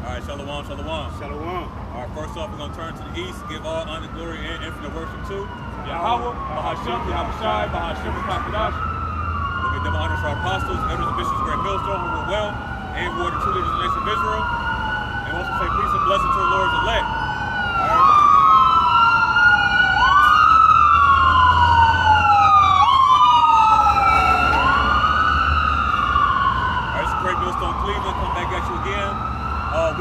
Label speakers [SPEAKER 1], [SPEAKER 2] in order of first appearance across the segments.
[SPEAKER 1] All right, shalom, shalom.
[SPEAKER 2] Shalom.
[SPEAKER 1] All right, first off, we're going to turn to the east, give all honor, glory, and infinite worship to Yahweh, Bahashem, Yahushai, Bahashem, Kakadash. We'll give them honors for our apostles, elders, and bishops, great millstone, who were well, and were the true leaders of the nation of Israel. And we also say peace and blessing to the Lord's elect. All right. Cleveland, come back at you again,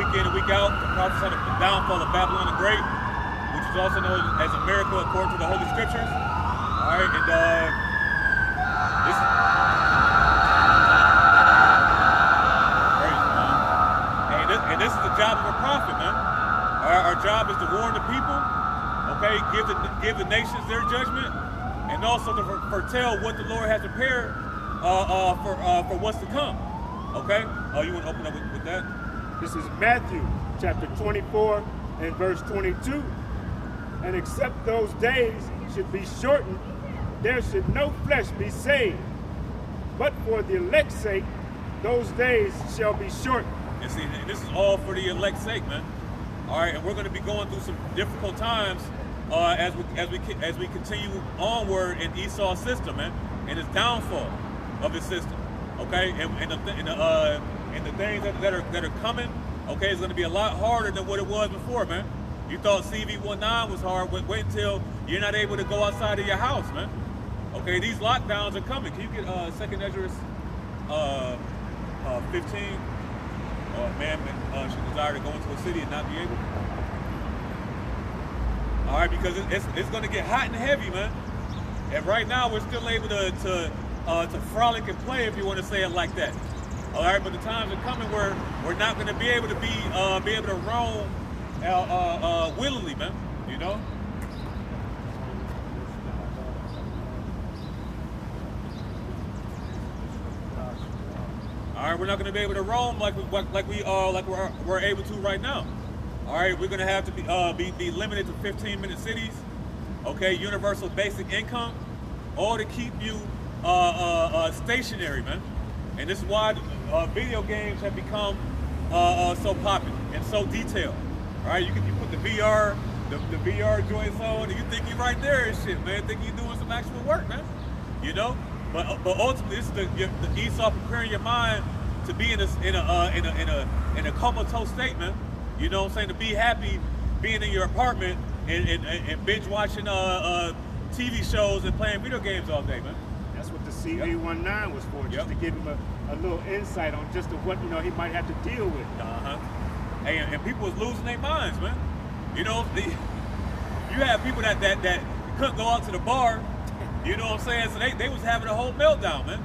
[SPEAKER 1] week in and week out, to prophesy the downfall of Babylon the Great, which is also known as America according to the Holy Scriptures. All right, and this is the job of a prophet, man. Our job is to warn the people, okay, give the nations their judgment, and also to foretell what the Lord has prepared for what's to come. Okay, you want to open up with that?
[SPEAKER 2] This is Matthew chapter 24 and verse 22. And except those days should be shortened, there should no flesh be saved. But for the elect's sake, those days shall be shortened.
[SPEAKER 1] And see, this is all for the elect's sake, man. All right, and we're going to be going through some difficult times as we continue onward in Esau's system, man, and his downfall of his system. Okay, and the things that are coming, okay, is going to be a lot harder than what it was before, man. You thought CV19 was hard. Wait until you're not able to go outside of your house, man. Okay, these lockdowns are coming. Can you get 2nd Ezra 15? Man should desire to go into a city and not be able. All right, because it's going to get hot and heavy, man. And right now we're still able to frolic and play, if you want to say it like that. All right, but the times are coming where we're not going to be able to be able to roam willingly, man. You know. All right, we're not going to be able to roam like we're able to right now. All right, we're going to have to be limited to 15-minute cities. Okay, universal basic income, all to keep you stationary, man. And this is why video games have become so popular and so detailed. All right, you put the VR joints on, and you think you're right there and shit, man. Think you're doing some actual work, man. You know, but ultimately, this is the Esau preparing your mind to be in a comatose state, man. You know what I'm saying? To be happy being in your apartment and binge watching TV shows and playing video games all day, man.
[SPEAKER 2] That's what the CV19 was for, just to give him a little insight on just what he might have to deal with.
[SPEAKER 1] Hey, and people was losing their minds, man. You know, you have people that couldn't go out to the bar. You know what I'm saying? So they was having a whole meltdown, man.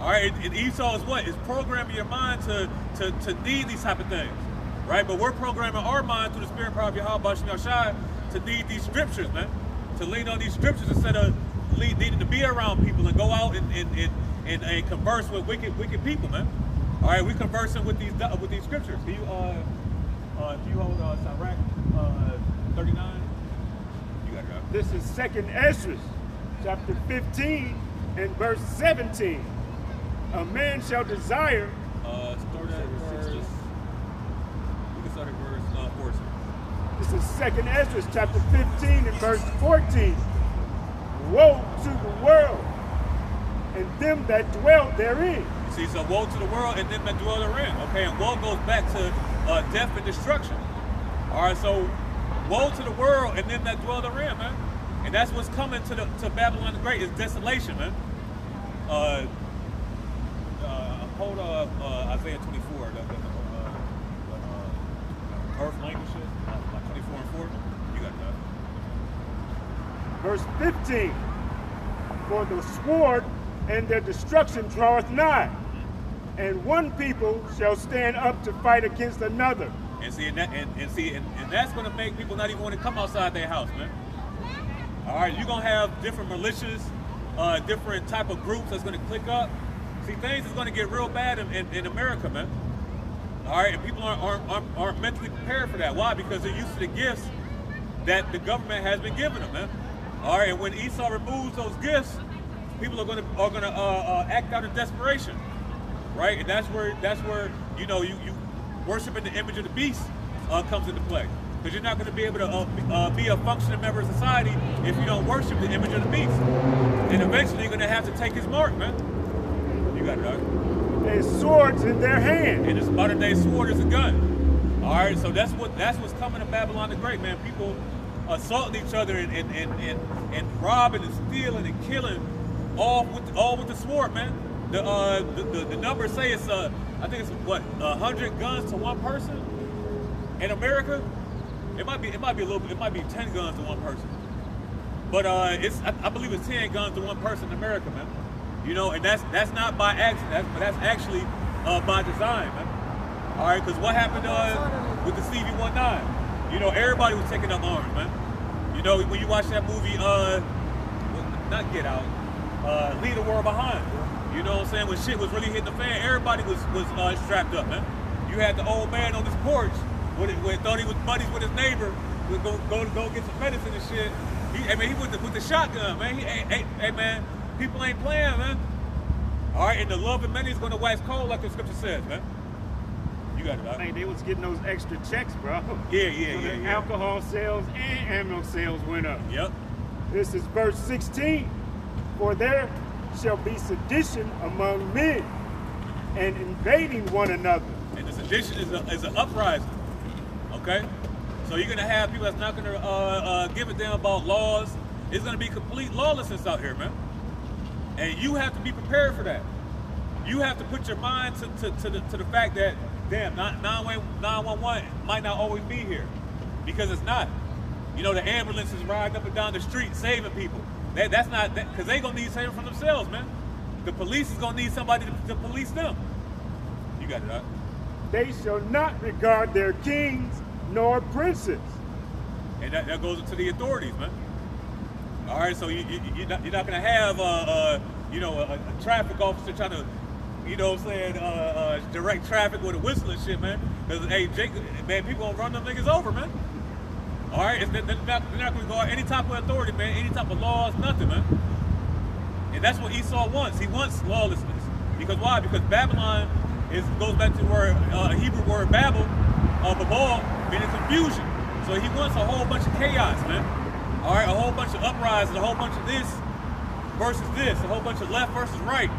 [SPEAKER 1] All right, and Esau is what? It's programming your mind to need these type of things, right? But we're programming our mind through the spirit power of Yahweh Bahashem Yahushai to need these scriptures, man. To lean on these scriptures instead of needing to be around people and go out and converse with wicked people, man. All right, we conversing with these scriptures. Can you hold Sirach 39? You got it.
[SPEAKER 2] This is 2nd Ezra chapter 15 and verse 17. A man shall desire.
[SPEAKER 1] Start at verse. We can start at verse 14.
[SPEAKER 2] This is 2nd Ezra chapter 15 and verse 14. Woe to the world and them that dwell therein.
[SPEAKER 1] See, so woe to the world and them that dwell therein. Okay, and woe goes back to death and destruction. All right, so woe to the world and them that dwell therein, man. And that's what's coming to Babylon the Great, is desolation, man. Hold up Isaiah 24, the earth language shit, like 24 and 4. You got that.
[SPEAKER 2] Verse 15. For the sword and their destruction draweth nigh, and one people shall stand up to fight against another.
[SPEAKER 1] And see, and that's going to make people not even want to come outside their house, man. All right, you're going to have different militias, different type of groups that's going to click up. See, things is going to get real bad in America, man. All right, and people aren't mentally prepared for that. Why? Because they're used to the gifts that the government has been giving them, man. All right, and when Esau removes those gifts, people are going to act out of desperation, right? And that's where you worshiping the image of the beast comes into play. Because you're not going to be able to be a functioning member of society if you don't worship the image of the beast. And eventually you're going to have to take his mark, man. You got it, right?
[SPEAKER 2] And swords in their hand.
[SPEAKER 1] And this modern day sword is a gun. All right, so that's what's coming to Babylon the Great, man. People assaulting each other and robbing and stealing and killing, all with the sword, man. The numbers say it's I think it's what 100 guns to one person in America. It might be a little bit. It might be 10 guns to one person, but I believe it's 10 guns to one person in America, man. You know, and that's not by accident. That's actually by design, man. All right, because what happened with the CV-19? You know, everybody was taking up arms, man. You know, when you watch that movie, not Get Out, Leave the World Behind. You know what I'm saying? When shit was really hitting the fan, everybody was strapped up, man. You had the old man on his porch. When thought he was buddies with his neighbor, would go get some medicine and shit. He with the shotgun, man. Hey man, people ain't playing, man. All right, and the love of many is gonna wax cold, like the scripture says, man. You got it, right?
[SPEAKER 2] Man, they was getting those extra checks, bro.
[SPEAKER 1] Yeah.
[SPEAKER 2] Alcohol sales and ammo sales went up.
[SPEAKER 1] Yep.
[SPEAKER 2] This is verse 16. For there shall be sedition among men, and invading one another.
[SPEAKER 1] And the sedition is an uprising. Okay, so you're gonna have people that's not gonna give a damn about laws. It's gonna be complete lawlessness out here, man. And you have to be prepared for that. You have to put your mind to the fact that damn, 911 might not always be here, because it's not. You know, the ambulance is riding up and down the street saving people. That's not because they gonna need saving from themselves, man. The police is gonna need somebody to police them. You got it, right?
[SPEAKER 2] They shall not regard their kings nor princes.
[SPEAKER 1] And that goes into the authorities, man. All right, so you're not going to have, a traffic officer trying to, you know what I'm saying, direct traffic with a whistle and shit, man. Because, hey, man, people going to run them niggas over, man. All right, they're not going to guard any type of authority, man, any type of laws, nothing, man. And that's what Esau wants. He wants lawlessness. Because why? Because Babylon goes back to where Hebrew word Babel, Babal, meaning confusion. So he wants a whole bunch of chaos, man. All right, a whole bunch of uprising, a whole bunch of this versus this, a whole bunch of left versus right.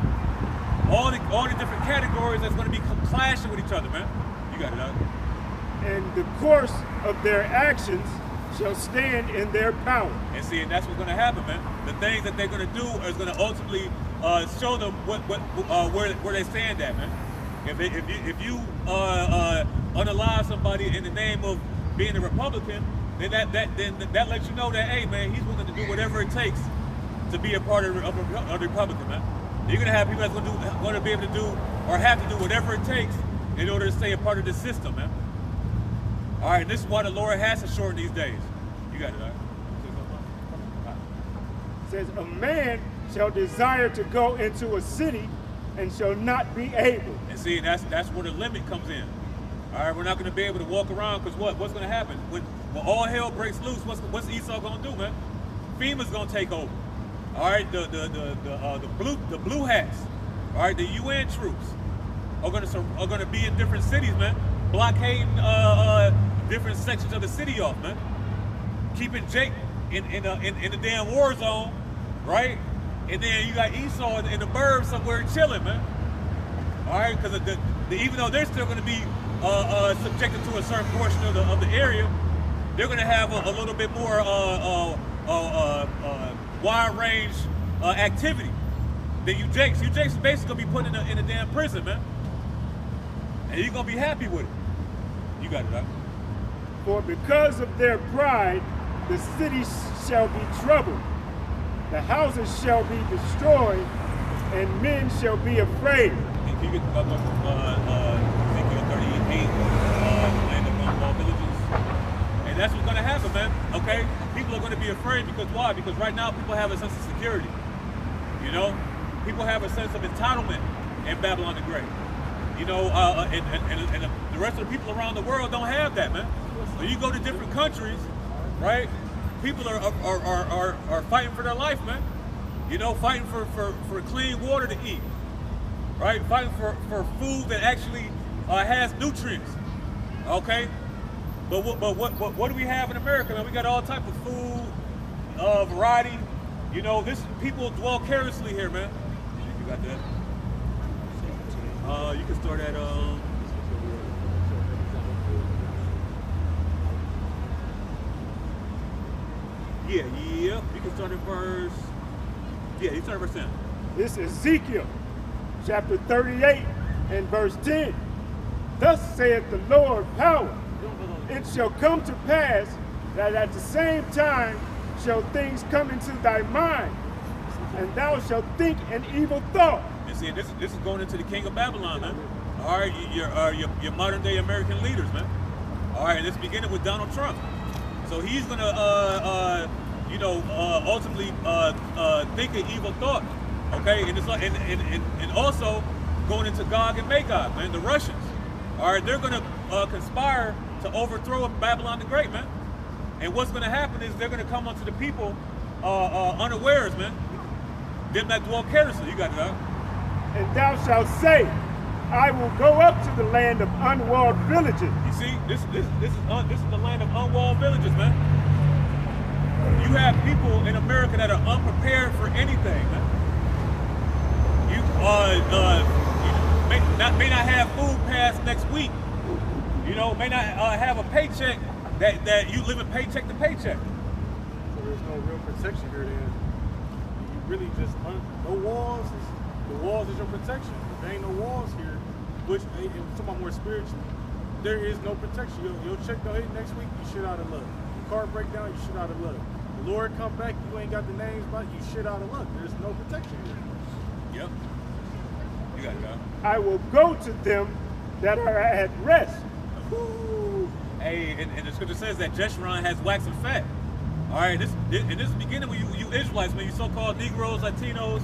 [SPEAKER 1] All the different categories that's going to be clashing with each other, man. You got it, out.
[SPEAKER 2] And the course of their actions shall stand in their power.
[SPEAKER 1] And see, and that's what's going to happen, man. The things that they're going to do is going to ultimately show them where they stand at, man. If you unalive somebody in the name of being a Republican, then that lets you know that, hey, man, he's willing to do whatever it takes to be a part of a Republican, man. You're gonna have people that's going to be able to do or have to do whatever it takes in order to stay a part of the system, man. All right, this is why the Lord has to shorten these days. You got it, all right?
[SPEAKER 2] It says, a man shall desire to go into a city and shall not be able.
[SPEAKER 1] And see, that's where the limit comes in. All right, we're not going to be able to walk around because what's going to happen when all hell breaks loose? What's Esau going to do, man? FEMA's going to take over. All right, the blue hats. All right, the UN troops are going to be in different cities, man, blockading different sections of the city off, man, keeping Jake in the damn war zone, right? And then you got Esau in the burbs somewhere chilling, man. All right, because even though they're still going to be subjected to a certain portion of the area, they're going to have a little bit more wide range activity than you Jakes. You Jakes basically going to be put in a damn prison, man. And you're going to be happy with it. You got it, right?
[SPEAKER 2] For because of their pride, the cities shall be troubled. The houses shall be destroyed, and men shall be afraid.
[SPEAKER 1] And can you get Ezekiel 38, land of all villages? And that's what's going to happen, man. Okay? People are going to be afraid because why? Because right now people have a sense of security. You know? People have a sense of entitlement in Babylon the Great. You know, and the rest of the people around the world don't have that, man. When you go to different countries, right? People are fighting for their life, man. You know, fighting for clean water to eat, right? Fighting for food that actually has nutrients. Okay, but what do we have in America, man? We got all type of food, variety. You know, this people dwell carelessly here, man. You got that? You can start at yeah. You can start at verse. Yeah, you start at verse 10.
[SPEAKER 2] This is Ezekiel, chapter 38 and verse 10. Thus saith the Lord power, it shall come to pass that at the same time shall things come into thy mind, and thou shalt think an evil thought.
[SPEAKER 1] And see, this is going into the king of Babylon, man. All right, your modern day American leaders, man. All right, and it's beginning with Donald Trump. So he's gonna, ultimately think an evil thought. Okay, and it's like, and also going into Gog and Magog, man, the Russians. All right, they're gonna conspire to overthrow Babylon the Great, man. And what's gonna happen is they're gonna come onto the people unawares, man. Them that dwell carelessly. You got it, huh?
[SPEAKER 2] And thou shalt say, I will go up to the land of unwalled villages.
[SPEAKER 1] You see, this is the land of unwalled villages, man. You have people in America that are unprepared for anything, man. You may not have food past next week. You know, may not have a paycheck that you live in paycheck to paycheck.
[SPEAKER 3] So there's no real protection here. Then you really just no walls. The walls is your protection. If there ain't no walls here, which somewhat more spiritually, there is no protection. You'll check the hit next week, you shit out of luck. Your car break down, you shit out of luck. The Lord come back, you ain't got the names, but you shit out of luck. There's no protection here.
[SPEAKER 1] Yep. You got it, huh?
[SPEAKER 2] I will go to them that are at rest.
[SPEAKER 1] Woo. Hey, and the scripture says that Jeshurun has waxed and fat. All right, this is beginning with you Israelites, man, you so-called Negroes, Latinos,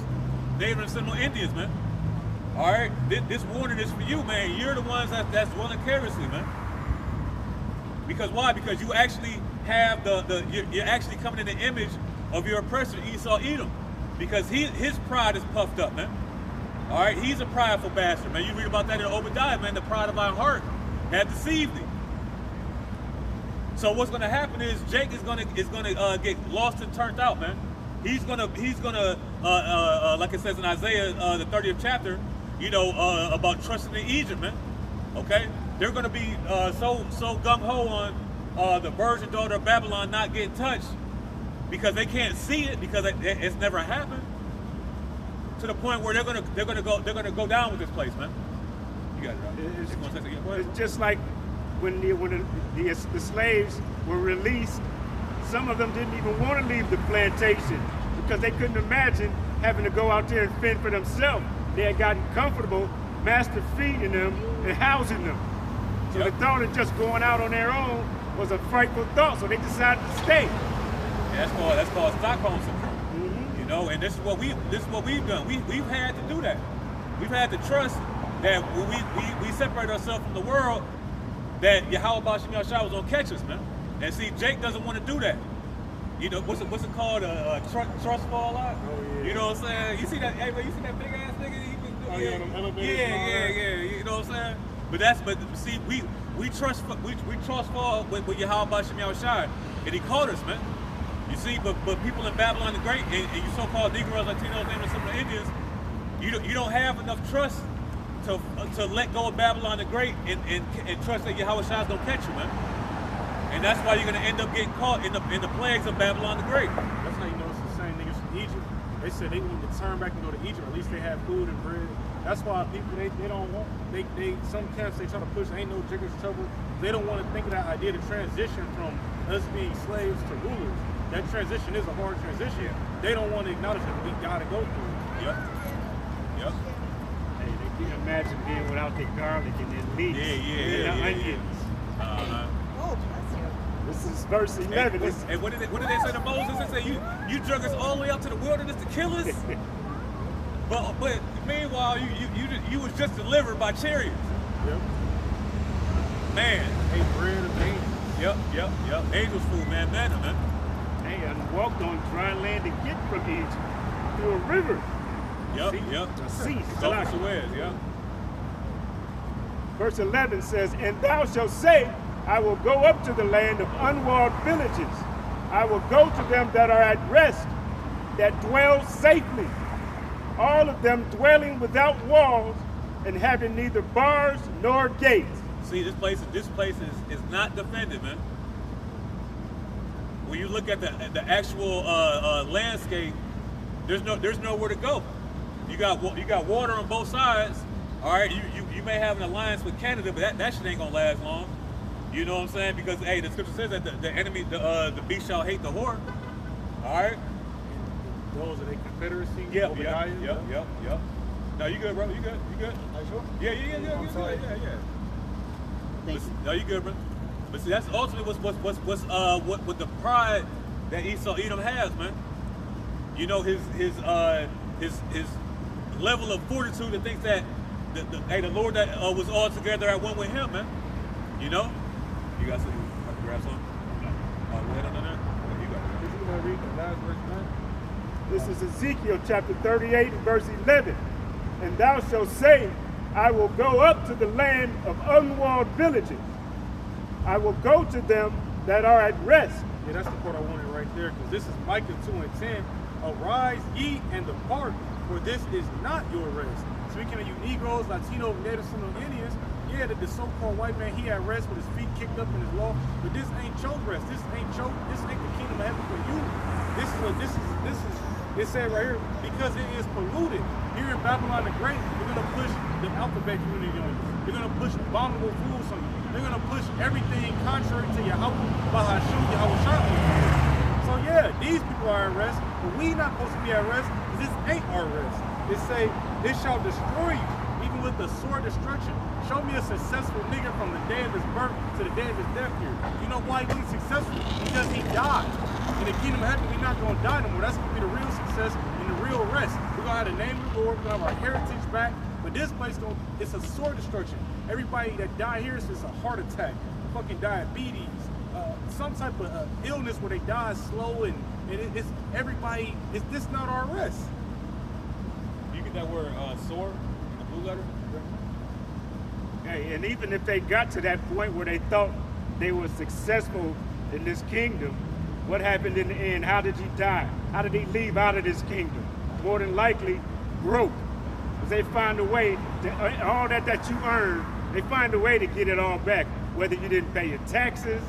[SPEAKER 1] Native and Seminole Indians, man. All right, this warning is for you, man. You're the ones that's dwelling carelessly, man. Because why? Because you actually have you're actually coming in the image of your oppressor, Esau Edom. Because his pride is puffed up, man. All right, he's a prideful bastard, man. You read about that in Obadiah, man. The pride of our heart had deceived thee. So what's going to happen is Jake is going to get lost and turned out, man. He's gonna like it says in Isaiah the 30th chapter, about trusting in Egypt, man. Okay, they're gonna be so gung ho on the virgin daughter of Babylon not getting touched because they can't see it because it's never happened. To the point where they're gonna go down with this place, man. You got it, right?
[SPEAKER 2] It's just like when the slaves were released. Some of them didn't even want to leave the plantation because they couldn't imagine having to go out there and fend for themselves. They had gotten comfortable, master feeding them and housing them. So the thought of just going out on their own was a frightful thought, so they decided to stay.
[SPEAKER 1] Yeah, that's called Stockholm syndrome. Mm-hmm. You know, and this is what we've done. We've had to do that. We've had to trust that when we separate ourselves from the world, that Yahweh Bashim Yahshua was gonna catch us, man. And see, Jake doesn't want to do that. You know, what's it called? Trust fall out? Oh, yeah. You know what I'm saying? You see that, hey, man, you see that big ass nigga? Yeah. You know what I'm saying? But see, we trust fall with Yahweh Bashim Yahshua, and he called us, man. You see, but people in Babylon the Great, and you so-called Negroes, Latinos, and some of the Indians, you don't have enough trust to let go of Babylon the Great and trust that Yahweh Shai is gonna catch you, man. And that's why you're gonna end up getting caught in the plagues of Babylon the Great.
[SPEAKER 3] That's how you know it's the same niggas from Egypt. They said they need to turn back and go to Egypt. At least they have food and bread. That's why people they don't want some camps they try to push ain't no jiggers trouble. They don't want to think of that idea to transition from us being slaves to rulers. That transition is a hard transition. They don't want to acknowledge that we gotta go through it.
[SPEAKER 1] Yep.
[SPEAKER 2] Hey, they can't imagine being without their garlic and their meat and their onions.
[SPEAKER 4] Oh, bless you.
[SPEAKER 2] This is verse 11.
[SPEAKER 1] And what did they say to Moses? They say you drug us all the way out to the wilderness to kill us. but meanwhile you was just delivered by chariots.
[SPEAKER 3] Yep.
[SPEAKER 1] Man.
[SPEAKER 3] Ate bread of angels.
[SPEAKER 1] Yep. Angels food, man. Man.
[SPEAKER 2] Hey, and walked on dry land to get from Egypt through a river.
[SPEAKER 1] Yep.
[SPEAKER 2] The sea.
[SPEAKER 1] Gulf of Suez, yeah.
[SPEAKER 2] Verse 11 says, and thou shalt say, I will go up to the land of unwalled villages. I will go to them that are at rest, that dwell safely, all of them dwelling without walls and having neither bars nor gates.
[SPEAKER 1] See, this place is not defended, man. When you look at the actual landscape, there's nowhere to go. You got water on both sides. All right, you may have an alliance with Canada, but that shit ain't gonna last long. You know what I'm saying? Because hey, the scripture says that the enemy, the beast shall hate the whore. All right.
[SPEAKER 3] Those are the Confederacy.
[SPEAKER 1] Yep. No, you good, bro? You good?
[SPEAKER 3] Are you sure?
[SPEAKER 1] Yeah.
[SPEAKER 3] I'm sorry.
[SPEAKER 1] Yeah.
[SPEAKER 4] Thank you.
[SPEAKER 1] No, you good, bro? But see, that's ultimately what the pride that Edom has, man. You know, his level of fortitude that thinks that the Lord that was all together at one with him, man. You know, you got some grab some. Go ahead on there. You got it.
[SPEAKER 3] Did you want to read the last verse, man?
[SPEAKER 2] This is Ezekiel chapter 38, verse 11. And thou shalt say, I will go up to the land of unwalled villages. I will go to them that are at rest.
[SPEAKER 3] Yeah, that's the part I wanted right there, because this is Micah 2:10. Arise ye and depart, for this is not your rest. Speaking of you Negroes, Latino, Native Seminole Indians, yeah, the so-called white man, he had rest with his feet kicked up in his law, but this ain't your rest. This ain't the kingdom of heaven for you. This is it said right here, because it is polluted. Here in Babylon the Great, they're gonna push the alphabet community on you. They're gonna push abominable foods on you. They're gonna push everything contrary to Yahweh, Bahashum, Yahweh Shah. So yeah, these people are at rest, but we not supposed to be at rest, because this ain't our rest. It say, it shall destroy you, even with the sword destruction. Show me a successful nigga from the day of his birth to the day of his death here. You know why he's successful? Because he died. In the kingdom of heaven, we're not going to die no more. That's going to be the real success and the real rest. We're going to have the name of the Lord. We're going to have our heritage back. But this place, it's a sword destruction. Everybody that died here is a heart attack, fucking diabetes, some type of illness where they die slow, and it's everybody. Is this not our rest?
[SPEAKER 1] You get that word sword in the blue letter?
[SPEAKER 2] Hey, and even if they got to that point where they thought they were successful in this kingdom, what happened in the end? How did he die? How did he leave out of this kingdom? More than likely, broke. Because they find a way, all that you earned, they find a way to get it all back. Whether you didn't pay your taxes,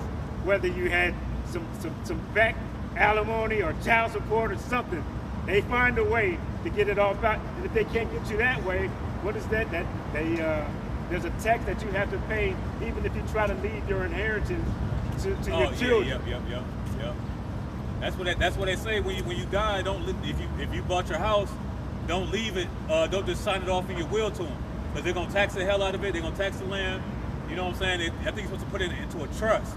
[SPEAKER 2] whether you had some back alimony or child support or something, they find a way to get it all back. And if they can't get you that way, what is that? There's a tax that you have to pay, even if you try to leave your inheritance to your children.
[SPEAKER 1] Yep. That's what they say when you die. Don't if you bought your house, don't leave it. Don't just sign it off in your will to them, because they're gonna tax the hell out of it. They're gonna tax the land. You know what I'm saying? I think you're supposed to put it into a trust.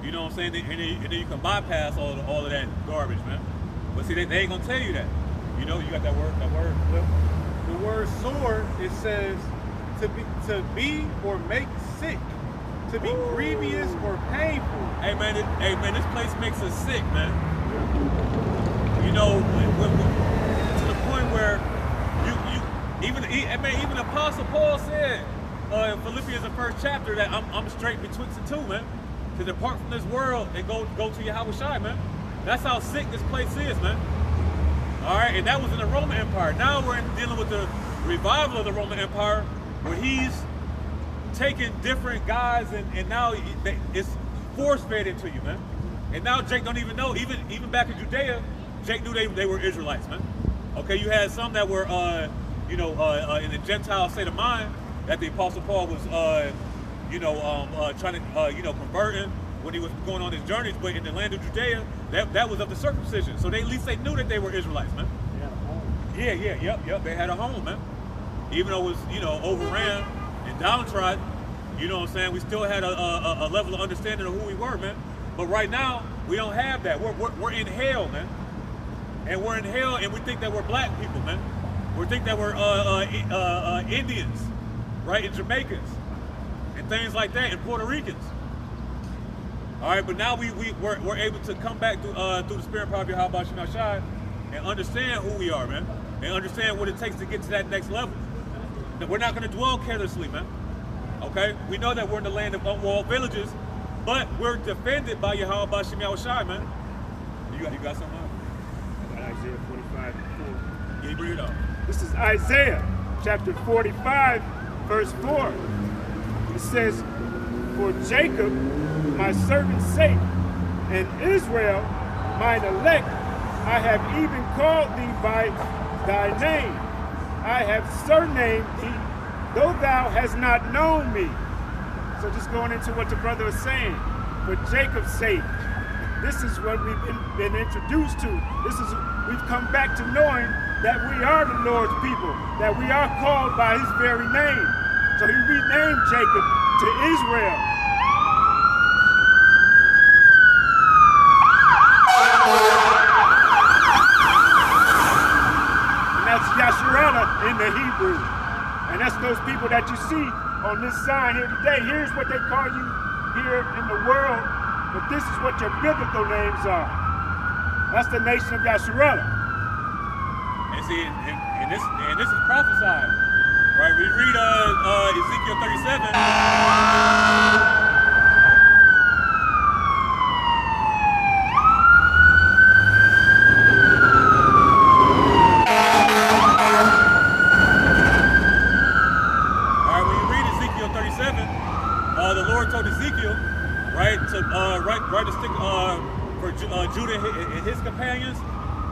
[SPEAKER 1] You know what I'm saying? And then you can bypass all of that garbage, man. But see, they ain't gonna tell you that. You know, you got that word.
[SPEAKER 3] The word sword, it says to be or make sick, to be grievous or painful.
[SPEAKER 1] Hey man, this place makes us sick, man. You know, to the point where even Apostle Paul said in Philippians, the first chapter, that I'm straight betwixt the two, man. To depart from this world and go to Yahweh Shai, man. That's how sick this place is, man. All right, and that was in the Roman Empire. Now we're dealing with the revival of the Roman Empire, where he's taking different guys and now it's force-fed into you, man. And now Jake don't even know, even back in Judea, Jake knew they were Israelites, man. Okay, you had some that were, in the Gentile state of mind, that the Apostle Paul was, trying to, converting when he was going on his journeys. But in the land of Judea, that was of the circumcision. So at least they knew that they were Israelites, man. Yep. They had a home, man. Even though it was, overran and downtrodden, you know what I'm saying? We still had a level of understanding of who we were, man. But right now, we don't have that. We're in hell, man. And we're in hell, and we think that we're black people, man. We think that we're Indians, right? And Jamaicans, and things like that, and Puerto Ricans. All right, but now we're able to come back through the spirit power of Yahweh Shai Shai and understand who we are, man, and understand what it takes to get to that next level. We're not going to dwell carelessly, man. Okay? We know that we're in the land of unwalled villages, but we're defended by Yahweh Bashim Yahushai, man. You got something else?
[SPEAKER 2] I got Isaiah 45 and 4.
[SPEAKER 1] Yeah, you bring it up.
[SPEAKER 2] This is Isaiah chapter 45, verse 4. It says, for Jacob, my servant's sake, and Israel, mine elect, I have even called thee by thy name. I have surnamed thee, though thou hast not known me. So just going into what the brother was saying, for Jacob's sake, this is what we've been introduced to. We've come back to knowing that we are the Lord's people, that we are called by his very name. So he renamed Jacob to Israel. And that's Yasharala in the Hebrew. And that's those people that you see on this sign here today. Here's what they call you here in the world, but this is what your biblical names are. That's the nation of Yasharala.
[SPEAKER 1] And see, and this is prophesied, right? We read Ezekiel 37. All right, when you read Ezekiel 37, the Lord told Ezekiel, right, to write a stick for Judah and his companions,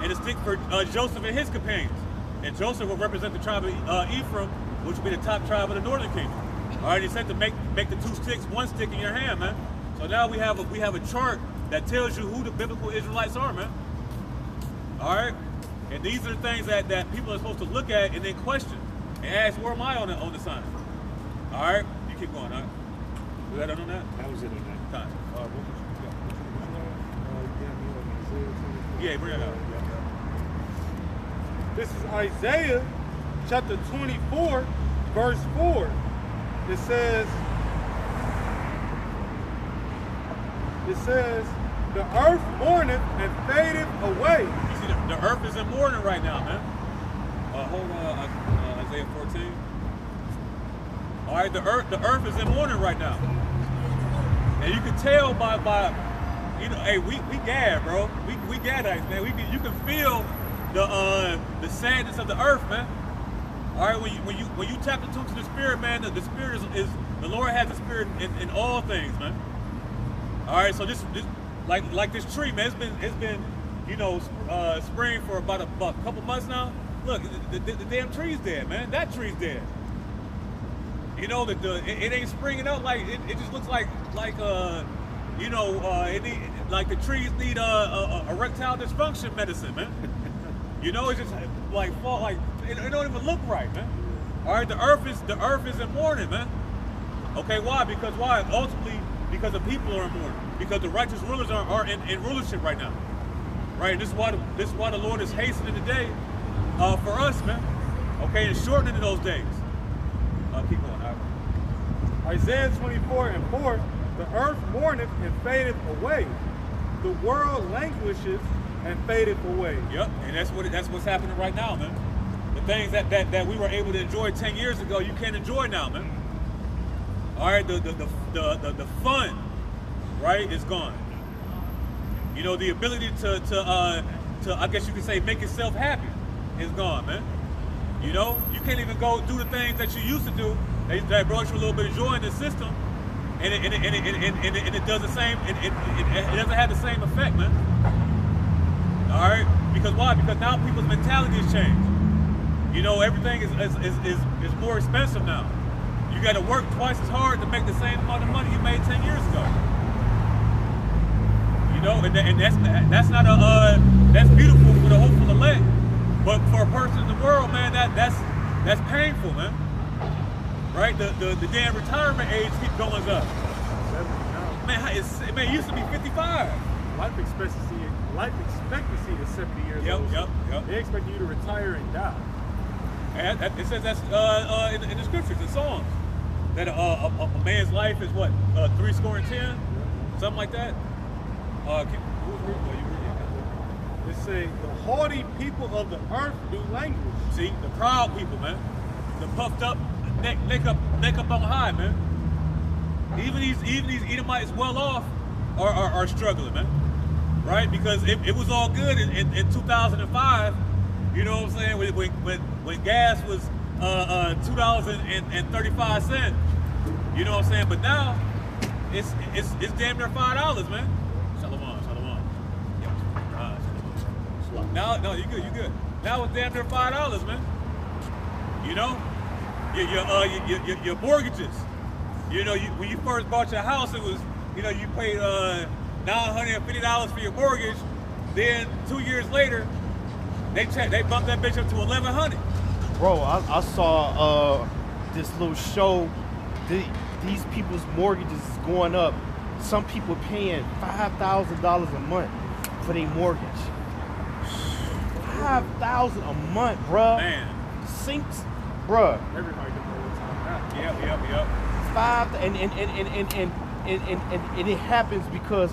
[SPEAKER 1] and a stick for Joseph and his companions. And Joseph will represent the tribe of Ephraim, which will be the top tribe of the northern kingdom. All right, he said to make the two sticks one stick in your hand, man. So now we have a chart that tells you who the biblical Israelites are, man. All right, and these are the things that people are supposed to look at and then question and ask, where am I on the sign? All right, you keep going. All right, was that on that?
[SPEAKER 2] That was it on that.
[SPEAKER 1] Time.
[SPEAKER 3] What
[SPEAKER 1] Yeah, bring it out.
[SPEAKER 3] This is Isaiah chapter 24, verse 4. It says, the earth mourneth and fadeth away.
[SPEAKER 1] You see, the earth is in mourning right now, man. Hold on, Isaiah 14. All right, the earth is in mourning right now, and you can tell by you know, hey, we gad, bro. We Gadites, man. You can feel the sadness of the earth, man. All right, when you tap into the spirit, man, the spirit is the Lord has the spirit in all things, man. All right, so this like this tree, man. It's been you know spring for about a couple months now. Look, the damn tree's dead, man. That tree's dead. You know that it ain't springing up like it just looks like you know it need, like the trees need erectile dysfunction medicine, man. You know, it's just like it don't even look right, man. All right, the earth is in mourning, man. Okay, why? Because why? Ultimately, because the people are in mourning. Because the righteous rulers are in rulership right now. Right? And this is why the Lord is hastening the day for us, man. Okay, and shortening those days. Keep going.
[SPEAKER 3] Isaiah 24 and 4, the earth mourneth and fadeth away. The world languishes and fadeth away.
[SPEAKER 1] Yep, and that's what's happening right now, man. The things that we were able to enjoy 10 years ago, you can't enjoy now, man. All right, the fun, right, is gone. You know, the ability to I guess you could say make yourself happy is gone, man. You know, you can't even go do the things that you used to do that brought you a little bit of joy in the system, and it does the same. It doesn't have the same effect, man. All right, because why? Because now people's mentality has changed. You know, everything is more expensive now. You got to work twice as hard to make the same amount of money you made 10 years ago. You know, and that's not that's beautiful for the hopeful elect, but for a person in the world, man, that's painful, man. Right? The damn retirement age keeps going up. Man, it used to be 55.
[SPEAKER 3] Life expectancy is 70 years old.
[SPEAKER 1] Yep.
[SPEAKER 3] They expect you to retire and die.
[SPEAKER 1] And it says that's in the scriptures, in Psalms, that a man's life is what, 70, something like that.
[SPEAKER 3] It say the haughty people of the earth do language.
[SPEAKER 1] See, the proud people, man, the puffed up neck up on high, man. even these Edomites well off are struggling, man. Right? Because it was all good in 2005. You know what I'm saying? When gas was $2.35. You know what I'm saying? But now it's damn near $5, man. Shalom. Now, no, you good. Now it's damn near $5, man. You know, your mortgages. You know, when you first bought your house, it was, you know, you paid $950 for your mortgage. Then 2 years later, they bumped that bitch up to $1,100.
[SPEAKER 5] Bro, I saw this little show. These people's mortgages is going up. Some people paying $5,000 a month for their mortgage. $5,000 a month, bruh.
[SPEAKER 1] Man.
[SPEAKER 5] Sinks, bruh.
[SPEAKER 3] Everybody can roll time now.
[SPEAKER 1] Yep.
[SPEAKER 5] And it happens because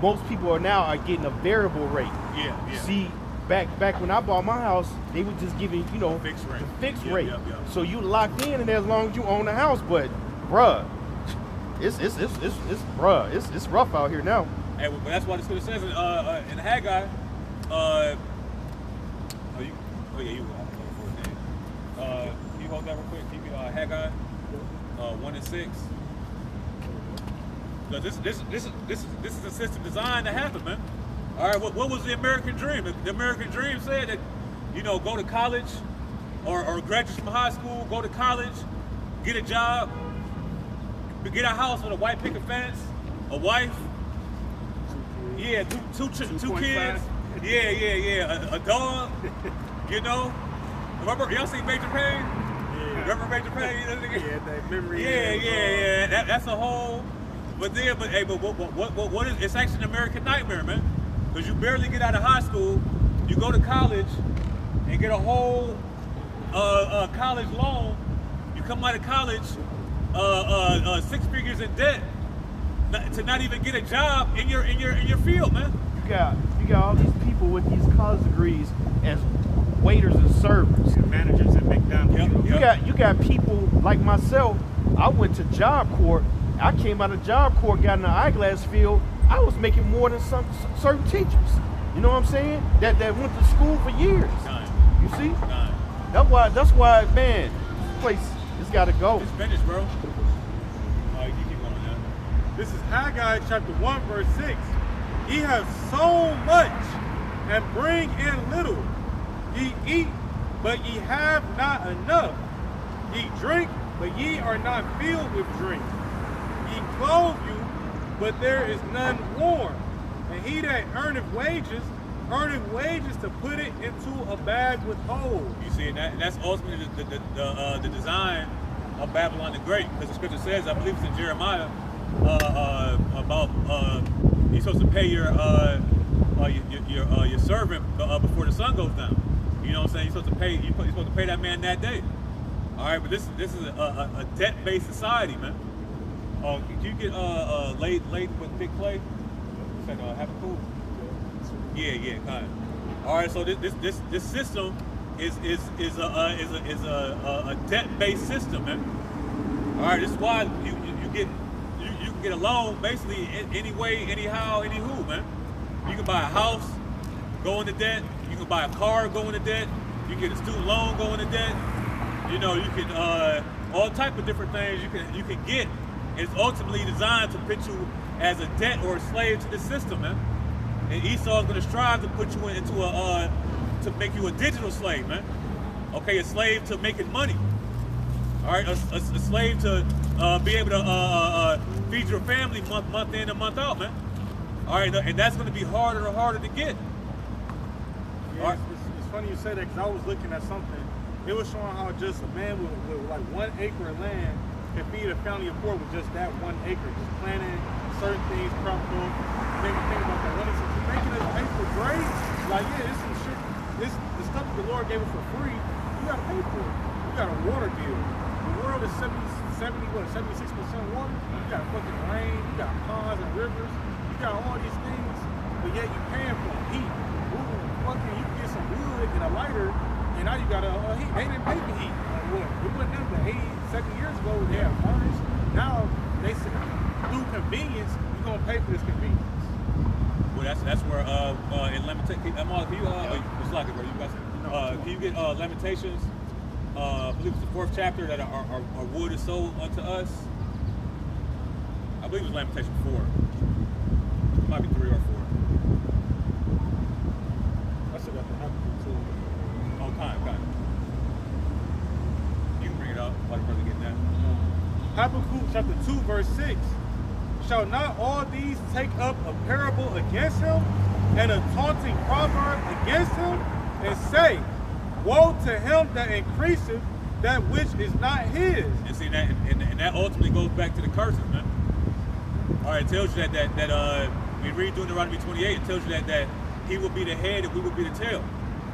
[SPEAKER 5] most people are getting a variable rate.
[SPEAKER 1] Yeah.
[SPEAKER 5] See, back when I bought my house, they were just giving, you know,
[SPEAKER 1] Fixed rate.
[SPEAKER 5] the fixed
[SPEAKER 1] Yep,
[SPEAKER 5] rate.
[SPEAKER 1] yep.
[SPEAKER 5] So you locked in as long as you own the house. But bruh, it's rough out here now.
[SPEAKER 1] Hey, but that's why the scripture says in Haggai. You hold that real quick. Keep it Haggai 1:6. Because this is a system designed to happen, man. All right, what was the American dream? The American dream said that, you know, go to college or graduate from high school, go to college, get a job, get a house with a white picket fence, a wife. Yeah, two kids. Yeah. A dog. You know. Remember, y'all seen Major Payne?
[SPEAKER 3] Yeah.
[SPEAKER 1] Remember Major Payne?
[SPEAKER 3] Yeah, that memory.
[SPEAKER 1] Yeah. That's a whole. But what is? It's actually an American nightmare, man. Because you barely get out of high school, you go to college and get a whole college loan. You come out of college 6 figures in debt to not even get a job in your field, man.
[SPEAKER 5] You got all these people with these college degrees as waiters and servers.
[SPEAKER 2] Managers at McDonald's.
[SPEAKER 5] You got people like myself. I went to Job Corps. I came out of Job Corps, got in the eyeglass field. I was making more than some certain teachers. You know what I'm saying? That went to school for years. You see? That's why, man, this place, it's got to go.
[SPEAKER 1] It's finished, bro. You keep going now.
[SPEAKER 3] This is Haggai chapter 1, verse 6. Ye have so much and bring in little. Ye eat, but ye have not enough. Ye drink, but ye are not filled with drink. Ye clothe you, but there is none warm. And he that earneth wages to put it into a bag with holes.
[SPEAKER 1] You see, and that's ultimately the design of Babylon the Great, because the scripture says, I believe it's in Jeremiah, about you're supposed to pay your servant before the sun goes down. You know what I'm saying? You're supposed to pay that man that day. All right, but this is a debt-based society, man. Can you get laid with big clay? Have a cool. Yeah, kind of. All right, so this system is a debt-based system, man. All right, this is why you can get a loan basically any way, anyhow, anywho, man. You can buy a house, go into debt. You can buy a car, go into debt. You can get a student loan, go into debt. You know, you can all type of different things you can get. It's ultimately designed to put you as a debt or a slave to the system, man. And Esau is going to strive to put you into to make you a digital slave, man. Okay, a slave to making money. All right, a slave to be able to feed your family month in and month out, man. All right, and that's going to be harder and harder to get.
[SPEAKER 3] Yeah, right. It's funny you say that because I was looking at something. It was showing how just a man with like 1 acre of land can feed a family of 4 with just that 1 acre, just planting certain things, crop growth. Made me think about that. When it's making us pay for grades, like this some shit, this the stuff that the Lord gave us for free, you gotta pay for it. You got a water bill. The world is 76% water. You got fucking rain, you got ponds and rivers, you got all these things, but yet you paying for heat. Fucking, you can get some wood and a lighter, and now you got a heat. They didn't pay for heat. Like what? It wasn't them, but 80, 70 years ago they had furnace. Now they said through convenience, you're gonna pay for this convenience.
[SPEAKER 1] Well, that's where in Lamentations, can you get Lamentations? I believe it's the 4th chapter that our wood is sold unto us. I believe it was Lamentation 4. It might be 3 or 4.
[SPEAKER 3] I still got the Habakkuk too.
[SPEAKER 1] Oh, kind. You can bring it up while the brother getting that.
[SPEAKER 3] Habakkuk chapter 2 verse 6. Shall not all these take up a parable against him and a taunting proverb against him and say, woe to him that increaseth that which is not his.
[SPEAKER 1] And see that, and that ultimately goes back to the curses, man. All right, it tells you that we read Deuteronomy 28. It tells you that he will be the head and we will be the tail.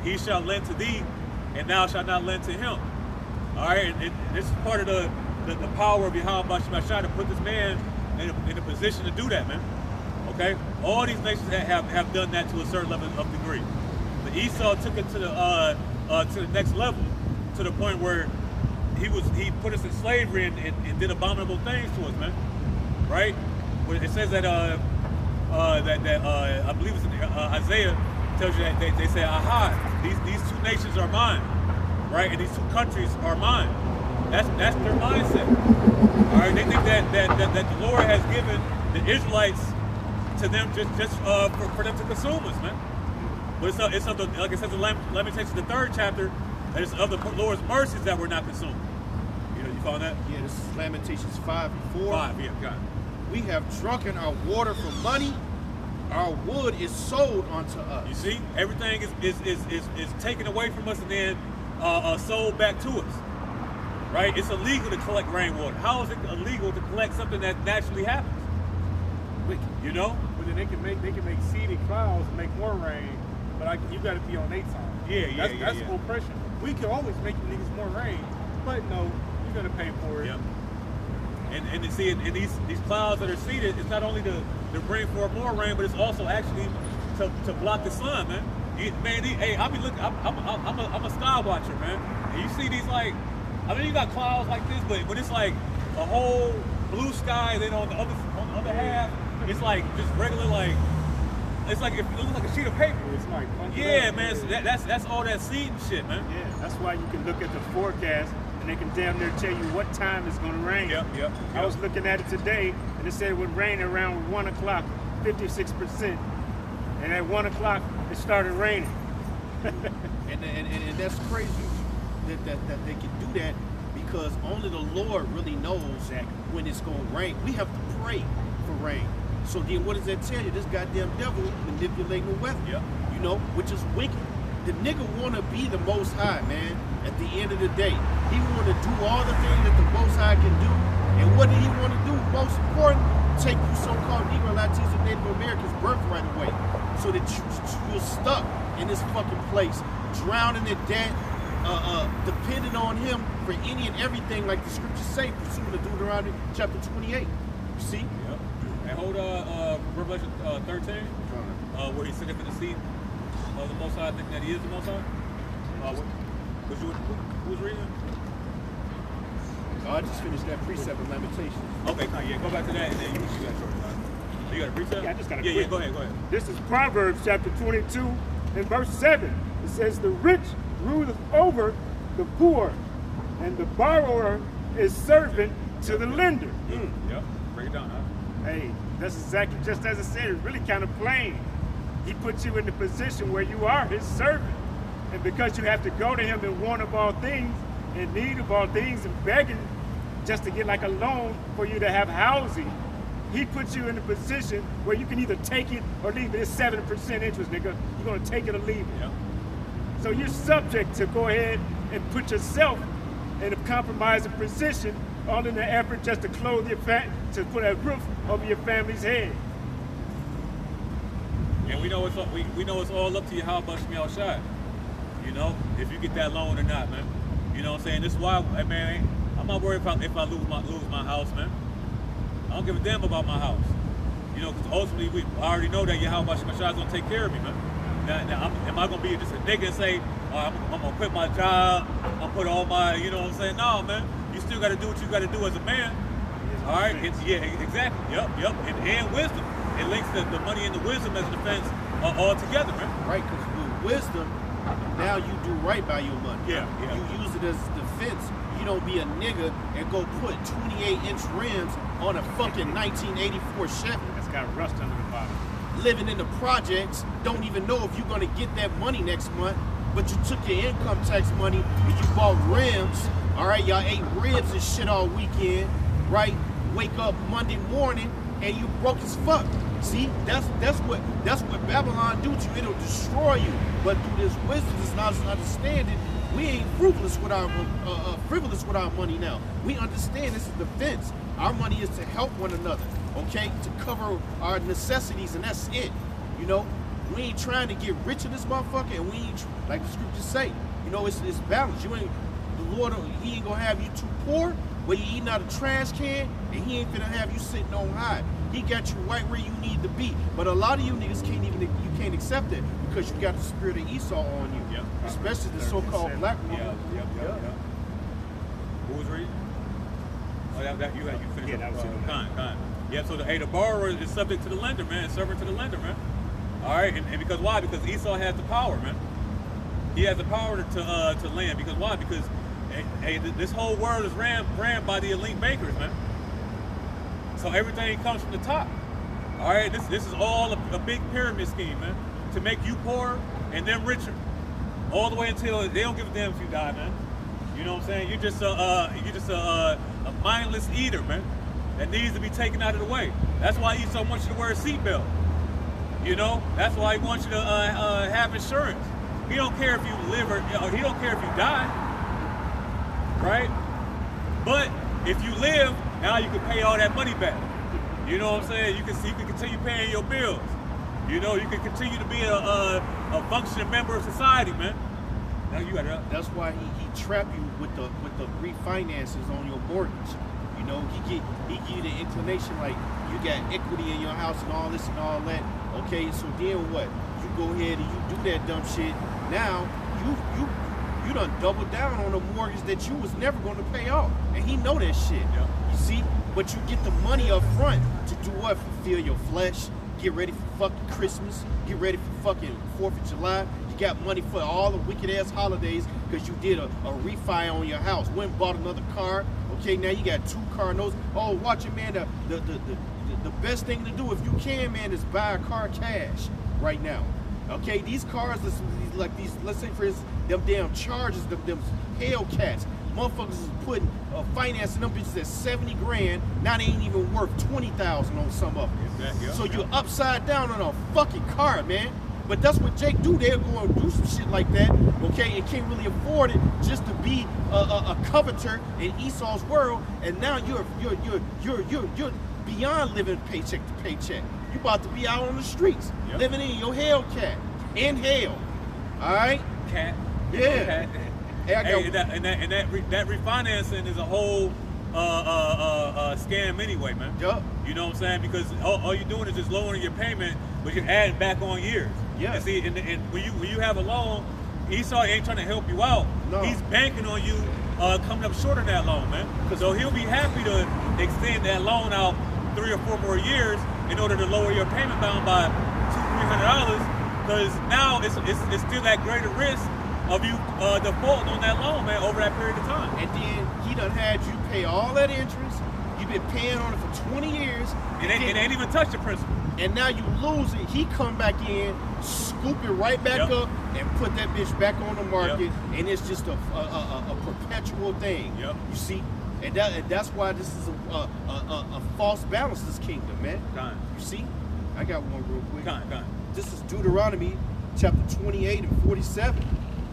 [SPEAKER 1] He shall lend to thee, and thou shalt not lend to him. All right, and this is part of the power of Yahweh Shemashah to put this man in a position to do that, man. Okay, all these nations have done that to a certain level of degree. But Esau took it to the next level, to the point where he put us in slavery and did abominable things to us, man. Right? But it says that I believe it's in Isaiah tells you that they say, aha, these two nations are mine, right? And these two countries are mine. That's their mindset. All right, they think that the Lord has given the Israelites to them just for them to consume us, man. But it's of the, like it says in Lamentations, the 3rd chapter, that it's of the Lord's mercies that we're not consumed. You follow that?
[SPEAKER 5] Yeah, this is Lamentations 5 and 4.
[SPEAKER 1] 5, yeah, got it.
[SPEAKER 5] We have drunken our water for money. Our wood is sold unto us.
[SPEAKER 1] You see, everything is taken away from us and then sold back to us. Right? It's illegal to collect rainwater. How is it illegal to collect something that naturally happens? You know?
[SPEAKER 3] But then they can make seeded clouds and make more rain. But you got to be on their time. That's oppression. We can always make you niggas more rain, but no, you're gonna pay for it.
[SPEAKER 1] Yep. And see, in these clouds that are seeded, it's not only to bring forth more rain, but it's also actually to block the sun, man. Hey, I be looking. I'm a sky watcher, man. And you see these you got clouds like this, but when it's like a whole blue sky, then on the other half, it's like just regular it's like it looks like a sheet of paper.
[SPEAKER 3] It's like
[SPEAKER 1] man. So that's all that seed and shit, man.
[SPEAKER 2] Yeah, that's why you can look at the forecast and they can damn near tell you what time it's going to rain.
[SPEAKER 1] Yep.
[SPEAKER 2] I was looking at it today, and it said it would rain around 1 o'clock, 56%. And at 1 o'clock, it started raining.
[SPEAKER 5] and that's crazy that they can do that, because only the Lord really knows when it's going to rain. We have to pray for rain. So then what does that tell you? This goddamn devil manipulating the weather, you know, which is wicked. The nigga want to be the Most High, man, at the end of the day. He want to do all the things that the Most High can do. And what did he want to do? Most important, take you so-called Negro, Latinos, and Native Americans' birthright away, so that you're stuck in this fucking place, drowning in debt, depending on him for any and everything, like the scriptures say, pursuing the Deuteronomy chapter 28. You see?
[SPEAKER 1] Yep. And hold Revelation 13, where he's sitting in the seat of the Most High, thinking that he is the Most High. Who was reading?
[SPEAKER 5] I just finished that precept in Lamentations.
[SPEAKER 1] Okay, go back to that, and then you got short. You got a precept?
[SPEAKER 2] Yeah, I just got a
[SPEAKER 1] Yeah,
[SPEAKER 2] quick.
[SPEAKER 1] go ahead.
[SPEAKER 2] This is Proverbs chapter 22 and verse 7. It says, the rich ruleth over the poor, and the borrower is servant to the lender.
[SPEAKER 1] Yep. Break it down, huh?
[SPEAKER 2] Hey, that's exactly just as it said. It's really kind of plain. He puts you in the position where you are his servant. And because you have to go to him in want of all things, in need of all things, and begging just to get like a loan for you to have housing, he puts you in a position where you can either take it or leave it. It's 7% interest, nigga. You're gonna take it or leave it.
[SPEAKER 1] Yep.
[SPEAKER 2] So you're subject to go ahead and put yourself in a compromising position, all in the effort just to clothe your to put a roof over your family's head.
[SPEAKER 1] And we know it's all up to Yahweh Shemel Shai. You know, if you get that loan or not, man. You know what I'm saying? This is why, man, I'm not worried if I lose my house, man. I don't give a damn about my house. You know, because ultimately I already know that Yahweh Shemel Shai is gonna take care of me, man. Now am I gonna be just a nigga and say, I'm gonna quit my job, I'm gonna put all my, you know what I'm saying? No, man. You still gotta do what you gotta do as a man. All right, yeah, exactly. Yep. And wisdom. It links the money and the wisdom as a defense all together, man.
[SPEAKER 5] Right, because with wisdom, now you do right by your money.
[SPEAKER 1] Yeah.
[SPEAKER 5] You use it as defense. You don't be a nigga and go put 28-inch rims on a fucking 1984 Chevy.
[SPEAKER 2] That's got rust under the bottom.
[SPEAKER 5] Living in the projects, don't even know if you're gonna get that money next month, but you took your income tax money and you bought rims. All right, y'all ate ribs and shit all weekend, right? Wake up Monday morning and you broke as fuck. See, that's what Babylon do to you. It'll destroy you. But through this wisdom, this knowledge and understanding, we ain't frivolous with our money now. We understand this is defense. Our money is to help one another, okay? To cover our necessities, and that's it. You know, we ain't trying to get rich in this motherfucker, and we ain't like the scriptures say. You know, it's balanced. You ain't the Lord. He ain't gonna have you too poor, where you eating out of trash can, and he ain't finna have you sitting on high. He got you right where you need to be. But a lot of you niggas can't accept it because you got the spirit of Esau on you.
[SPEAKER 1] Yep.
[SPEAKER 5] Especially the so-called black woman.
[SPEAKER 1] Yep. Who was reading? Oh, that you finished.
[SPEAKER 2] Yeah, that was it.
[SPEAKER 1] Kind. Yeah, so the borrower is subject to the lender, man. Servant to the lender, man. All right, and because why? Because Esau has the power, man. He has the power to lend. Because why? Because this whole world is ran by the elite bankers, man. So everything comes from the top. All right, this is all a big pyramid scheme, man, to make you poorer and them richer, all the way until they don't give a damn if you die, man. You know what I'm saying? You're just a mindless eater, man, that needs to be taken out of the way. That's why Esau wants you to wear a seatbelt. You know, that's why he wants you to have insurance. He don't care if you live or he don't care if you die, right? But if you live, now you can pay all that money back. You know what I'm saying? You can continue paying your bills. You know, you can continue to be a functioning member of society, man. Now you got it.
[SPEAKER 5] That's why he trap you with the refinances on your mortgage. You know, he give you the inclination like you got equity in your house and all this and all that. Okay, so then what? You go ahead and you do that dumb shit. Now you done double down on a mortgage that you was never going to pay off, and he know that shit.
[SPEAKER 1] Yeah.
[SPEAKER 5] You see, but you get the money up front to do what? Fulfill your flesh. Get ready for fucking Christmas. Get ready for fucking 4th of July. You got money for all the wicked ass holidays because you did a refi on your house. Went and bought another car. Okay, now you got 2 car notes. Oh, watch it, man. The best thing to do if you can, man, is buy a car cash right now. Okay, these cars, like these, let's say for instance, them damn Chargers, them Hellcats. Motherfuckers is putting financing them bitches at 70 grand. Now they ain't even worth 20,000 on some of them.
[SPEAKER 1] Exactly.
[SPEAKER 5] So you're upside down on a fucking car, man. But that's what Jake do. They're going to do some shit like that, okay, and can't really afford it just to be a coveter in Esau's world. And now you're beyond living paycheck to paycheck. You about to be out on the streets, living in your Hellcat, in hell. All right,
[SPEAKER 1] Cat.
[SPEAKER 5] yeah.
[SPEAKER 1] Cat. Hey, that refinancing is a whole scam anyway, man.
[SPEAKER 5] Yup.
[SPEAKER 1] You know what I'm saying? Because all you're doing is just lowering your payment, but you're adding back on years.
[SPEAKER 5] Yeah.
[SPEAKER 1] And see, and when you have a loan, Esau ain't trying to help you out.
[SPEAKER 5] No.
[SPEAKER 1] He's banking on you coming up short of that loan, man. So he'll be happy to extend that loan out 3 or 4 more years in order to lower your payment bound by $200-300. Because now it's still that greater risk of you defaulting on that loan, man, over that period of time.
[SPEAKER 5] And then he done had you pay all that interest. You've been paying on it for 20 years.
[SPEAKER 1] It ain't even touched the principal.
[SPEAKER 5] And now you lose it. He come back in, scoop it right back up, and put that bitch back on the market. And it's just a perpetual thing.
[SPEAKER 1] Yep.
[SPEAKER 5] You see? And that's why this is a false balance, this kingdom, man.
[SPEAKER 1] Kind.
[SPEAKER 5] You see? I got one real quick.
[SPEAKER 1] Kind.
[SPEAKER 5] This is Deuteronomy chapter 28 and 47.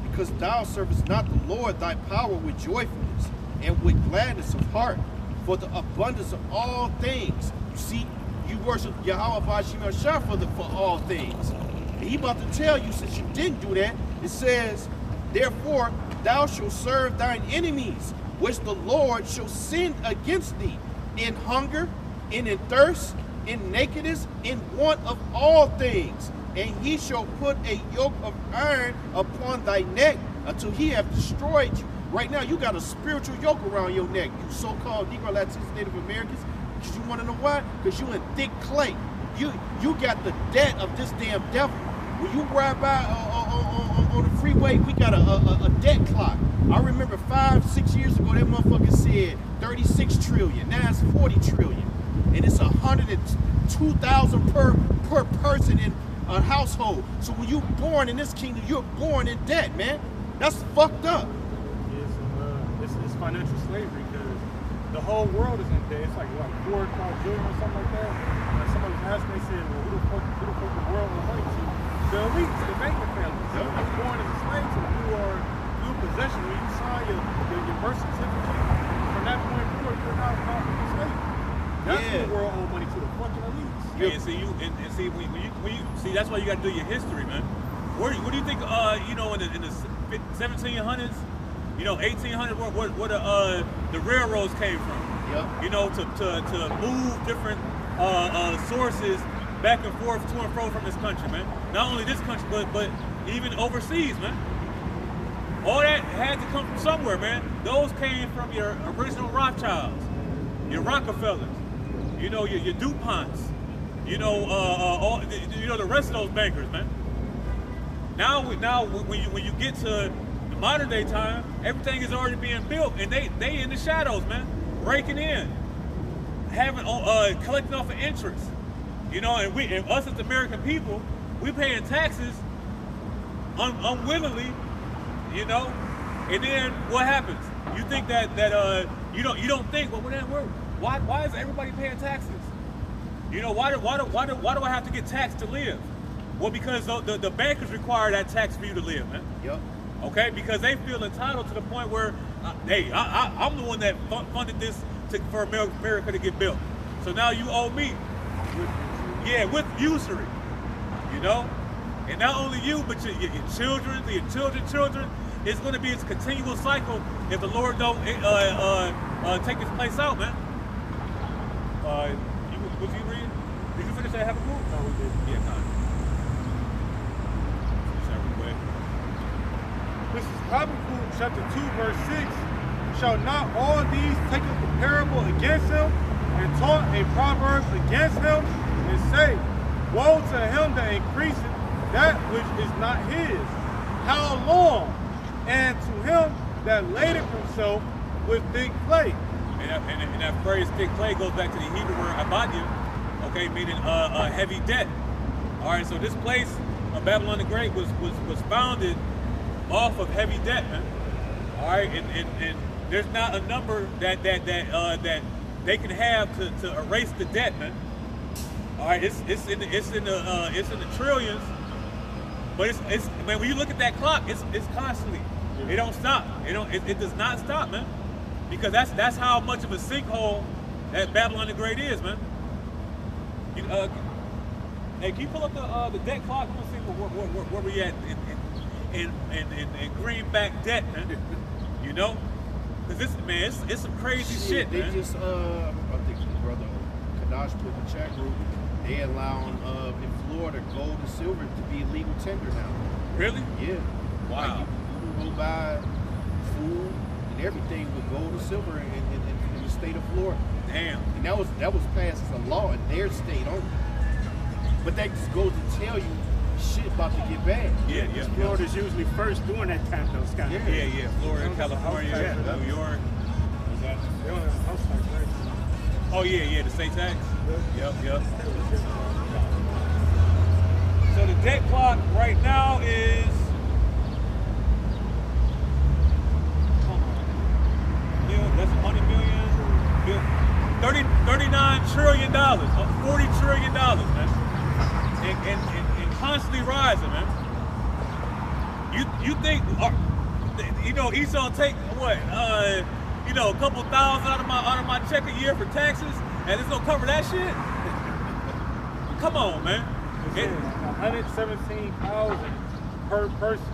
[SPEAKER 5] Because thou servest not the Lord thy power with joyfulness and with gladness of heart, for the abundance of all things. You see, you worship Yahweh Bashim Shah for all things. And he about to tell you, since you didn't do that, it says, therefore thou shalt serve thine enemies, which the Lord shall send against thee, in hunger, and in thirst, in nakedness, in want of all things. And he shall put a yoke of iron upon thy neck until he have destroyed you. Right now, you got a spiritual yoke around your neck. You so-called Negro, Latinos, Native Americans, Because you want to know why? Because you in thick clay. You got the debt of this damn devil. When you ride by on the freeway, we got a debt clock. I remember 5-6 years ago, that motherfucker said 36 trillion. Now it's 40 trillion. And it's 102,000 per person in a household. So when you're born in this kingdom, you're born in debt, man. That's fucked up.
[SPEAKER 3] It's financial slavery because the whole world is in debt. It's like what, 4 billion or something like that. And somebody was asking, they said, well, who the fuck the world will money to? The elites, the banking families. So you were born as a slave, so you are new possession. When you sign your birth certificate, from that point forward, you're now a slave. That's who the world owe money to, the fucking elites.
[SPEAKER 1] Yeah, and see when you see, that's why you got to do your history, man. What do you think? You know, in the 1700s, you know, 1800s, where the railroads came from.
[SPEAKER 5] Yep.
[SPEAKER 1] You know, to move different sources back and forth to and fro from this country, man. Not only this country, but even overseas, man. All that had to come from somewhere, man. Those came from your original Rothschilds, your Rockefellers, you know, your DuPonts, you know, the rest of those bankers, man. Now when you get to the modern day time, everything is already being built, and they in the shadows, man, raking in, having collecting off of interest, you know, and us as American people, we paying taxes unwillingly, you know, and then what happens? You think that you don't think, well, why is everybody paying taxes? You know, why do I have to get taxed to live? Well, because the bankers require that tax for you to live, man.
[SPEAKER 5] Yep.
[SPEAKER 1] Okay, because they feel entitled to the point where, hey, I'm the one that funded this for America to get built. So now you owe me. With usury, you know? And not only you, but your children, your children. It's going to be a continual cycle if the Lord don't take this place out, man. Was you reading? Did you finish that Habakkuk?
[SPEAKER 3] No, we didn't.
[SPEAKER 1] Yeah, kind of.
[SPEAKER 3] This is Habakkuk chapter 2, verse 6. Shall not all these take up a parable against him, and taught a proverb against him, and say, woe to him that increaseth that which is not his? How long? And to him that ladeth himself with thick clay.
[SPEAKER 1] And that phrase thick clay goes back to the Hebrew word abadia, okay, meaning a heavy debt. All right, so this place of Babylon the Great was founded off of heavy debt, man. All right, and there's not a number that they can have to erase the debt, man. All right, it's in the trillions, but it's man, when you look at that clock, it's constantly. It don't stop. It does not stop, man. Because that's how much of a sinkhole that Babylon the Great is, man. Hey, can you pull up the debt clock? I want to see where we at in greenback debt, man. You know, because this, man, it's some crazy shit,
[SPEAKER 5] they
[SPEAKER 1] man.
[SPEAKER 5] just I think brother Kadash put in the chat group. They allowing in Florida gold and silver to be legal tender now.
[SPEAKER 1] Really?
[SPEAKER 5] Yeah.
[SPEAKER 1] Wow.
[SPEAKER 5] Like you can go buy food and everything with gold and silver in the state of Florida.
[SPEAKER 1] Damn.
[SPEAKER 5] And that was passed as a law in their state only. But that just goes to tell you shit about to get bad.
[SPEAKER 1] Yeah.
[SPEAKER 2] Florida's usually first during that time, though, Scott.
[SPEAKER 1] Yeah. Florida, California, New York.
[SPEAKER 3] They don't have a house tax, right?
[SPEAKER 1] Oh yeah, the state tax. Yep. So the debt clock right now is that's 100 million, 39 trillion dollars, $40 trillion, man, and constantly rising, man. You think, you know, Esau take what, you know, a couple thousand out of my check a year for taxes, and it's gonna cover that shit? Come on, man.
[SPEAKER 3] 117,000 per person,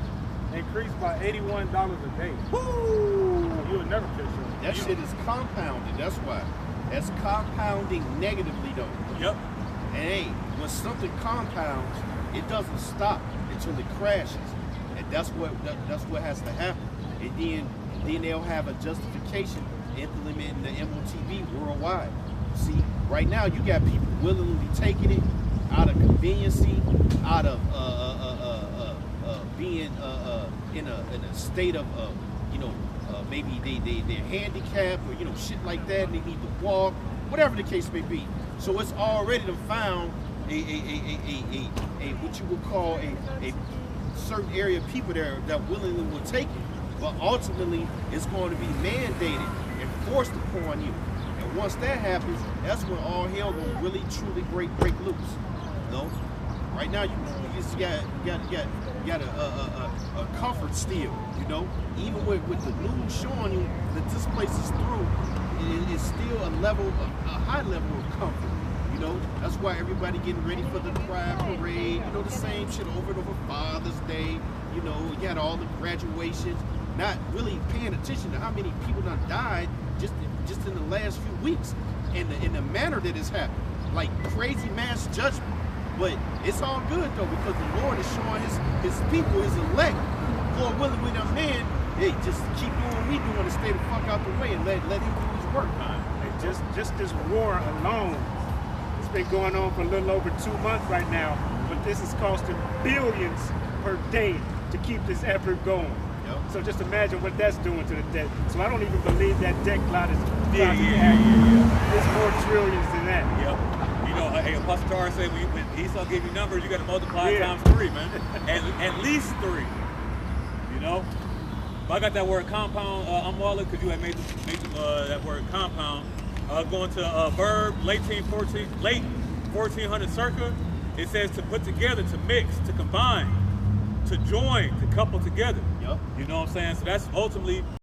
[SPEAKER 3] increased by $81 a day.
[SPEAKER 1] Woo!
[SPEAKER 3] You would never catch up.
[SPEAKER 5] That shit is compounded. That's why. That's compounding negatively though.
[SPEAKER 1] Yep.
[SPEAKER 5] And hey, when something compounds, it doesn't stop until it crashes. And that's what has to happen. And then they'll have a justification implementing the MOTB worldwide. See, right now you got people willingly taking it out of conveniency, out of being in a state of maybe they're handicapped or shit like that, and they need to walk, whatever the case may be. So it's already found a what you would call a certain area of people that willingly will take it, but ultimately it's going to be mandated and forced upon you. And once that happens, that's when all hell will really truly break loose. Right now you just got a comfort still. Even with the news showing you that this place is through, it is still a high level of comfort. That's why everybody getting ready for the Pride Parade. The same shit over and over. Father's Day. You got all the graduations. Not really paying attention to how many people done died just in the last few weeks, and in the manner that it's happened, like crazy mass judgment. But it's all good though, because the Lord is showing his people, his elect, who are willing with their man. Hey, just keep doing what we doing and stay the fuck out the way and let him do his work.
[SPEAKER 2] Hey, just this war alone. It's been going on for a little over 2 months right now, but this is costing billions per day to keep this effort going.
[SPEAKER 5] Yep.
[SPEAKER 2] So just imagine what that's doing to the debt. So I don't even believe that debt cloud is
[SPEAKER 1] Yeah.
[SPEAKER 2] It's more trillions than that.
[SPEAKER 1] Yep. Hey, Apostle Tara said when Esau give you numbers, you got to multiply it
[SPEAKER 2] Yeah.
[SPEAKER 1] times 3, man. At least 3. If I got that word compound, I'm all because you had made that word compound. Going to verb, late 1400 circa, it says to put together, to mix, to combine, to join, to couple together.
[SPEAKER 5] Yep.
[SPEAKER 1] You know what I'm saying? So that's ultimately